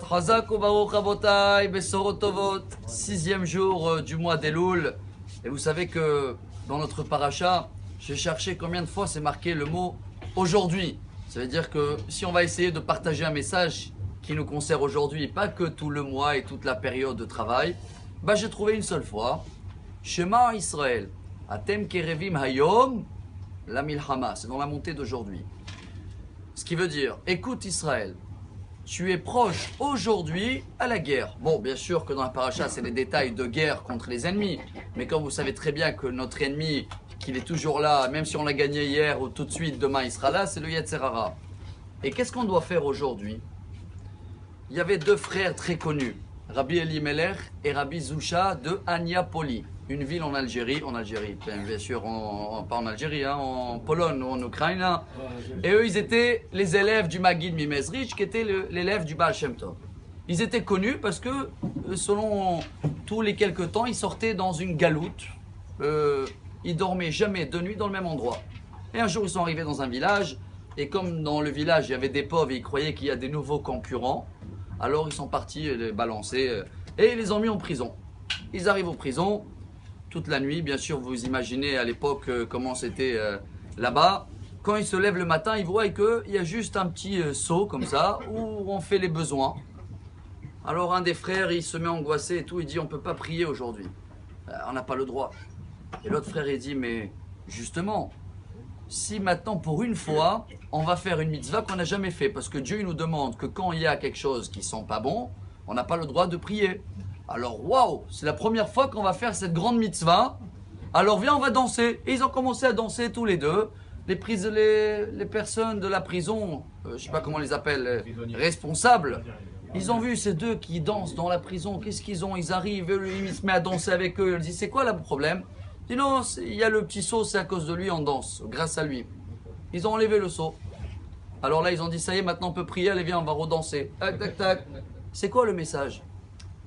Chazak ou Baruch Rabotai, Besorot Tovot, 6e jour du mois d'Elul. Et vous savez que dans notre paracha, j'ai cherché combien de fois c'est marqué le mot aujourd'hui. Ça veut dire que si on va essayer de partager un message qui nous concerne aujourd'hui, pas que tout le mois et toute la période de travail, bah j'ai trouvé une seule fois. Shema Israël, Atem Kerevim Hayom, la Milchama, c'est dans la montée d'aujourd'hui. Ce qui veut dire, écoute Israël, tu es proche aujourd'hui à la guerre. Bon, bien sûr que dans la paracha, c'est des détails de guerre contre les ennemis. Mais comme vous savez très bien que notre ennemi, qu'il est toujours là, même si on l'a gagné hier ou tout de suite, demain il sera là, c'est le Yetzer Hara. Et qu'est-ce qu'on doit faire aujourd'hui? Il y avait deux frères très connus, Rabbi Elimelech et Rabbi Zusha de Aniapoli, une ville en Algérie, bien sûr, pas en Algérie, hein, en Pologne ou en Ukraine. Hein. Et eux, ils étaient les élèves du Maggid Mimezrich, qui était l'élève du Baal Shem Tov. Ils étaient connus parce que, selon tous les quelques temps, ils sortaient dans une galoute. Ils dormaient jamais de nuit dans le même endroit. Et un jour, ils sont arrivés dans un village, et comme dans le village, il y avait des pauvres, et ils croyaient qu'il y a des nouveaux concurrents, alors ils sont partis les balancer, et ils les ont mis en prison. Ils arrivent en prison, toute la nuit, bien sûr, vous imaginez à l'époque comment c'était là-bas. Quand ils se lèvent le matin, ils voient qu'il y a juste un petit seau comme ça, où on fait les besoins. Alors un des frères, il se met angoissé et tout, il dit on ne peut pas prier aujourd'hui, on n'a pas le droit. Et l'autre frère, il dit mais justement, si maintenant pour une fois, on va faire une mitzvah qu'on n'a jamais fait, parce que Dieu il nous demande que quand il y a quelque chose qui sent pas bon, on n'a pas le droit de prier. Alors waouh, c'est la première fois qu'on va faire cette grande mitzvah. Alors viens, on va danser. Et ils ont commencé à danser tous les deux. Les personnes de la prison, je ne sais pas comment on les appelle, responsables. Ils ont vu ces deux qui dansent dans la prison. Qu'est-ce qu'ils ont? Ils arrivent, ils se mettent à danser avec eux. Ils disent c'est quoi le problème? Ils disent non, il y a le petit seau, c'est à cause de lui, on danse, grâce à lui. Ils ont enlevé le seau. Alors là, ils ont dit ça y est, maintenant on peut prier, allez viens, on va redanser. Tac, tac, tac. C'est quoi le message?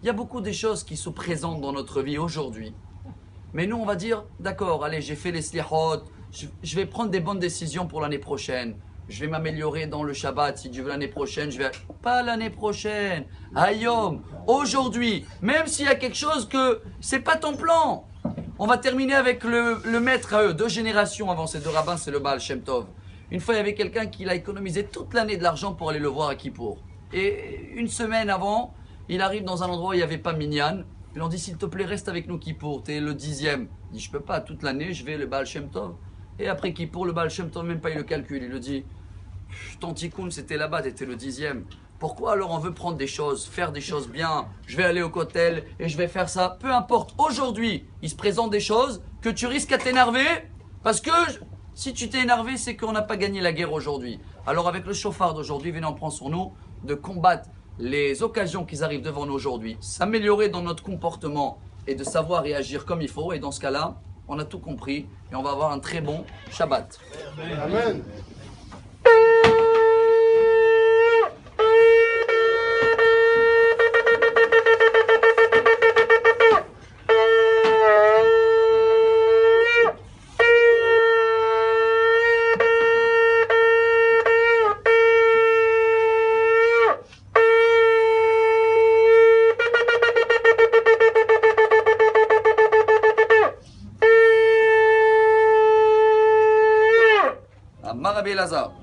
Il y a beaucoup de choses qui se présentent dans notre vie aujourd'hui. Mais nous, on va dire, d'accord, allez, j'ai fait les slihot, je vais prendre des bonnes décisions pour l'année prochaine. Je vais m'améliorer dans le Shabbat, si Dieu veut l'année prochaine, je vais... Pas l'année prochaine, Hayom, aujourd'hui, même s'il y a quelque chose que c'est pas ton plan. On va terminer avec le maître à eux, 2 générations avant ces 2 rabbins, c'est le Baal Shem Tov. Une fois, il y avait quelqu'un qui l'a économisé toute l'année de l'argent pour aller le voir à Kippour. Et une semaine avant, il arrive dans un endroit où il n'y avait pas Minyan. Ils lui ont dit, s'il te plaît, reste avec nous Kippour, t'es le 10e. Il dit, je peux pas, toute l'année, je vais le Baal Shem Tov. Et après Kippour, le Baal Shem Tov, même pas il le calcule, il le dit, ton tikkun, c'était là-bas, t'étais le 10e. Pourquoi alors on veut prendre des choses, faire des choses bien? Je vais aller au kotel et je vais faire ça. Peu importe, aujourd'hui, il se présente des choses que tu risques à t'énerver. Parce que si tu t'es énervé, c'est qu'on n'a pas gagné la guerre aujourd'hui. Alors avec le chauffard d'aujourd'hui, venez, on prend sur nous de combattre les occasions qui arrivent devant nous aujourd'hui. S'améliorer dans notre comportement et de savoir réagir comme il faut. Et dans ce cas-là, on a tout compris et on va avoir un très bon Shabbat. Amen. Amar Rabbi Elazar.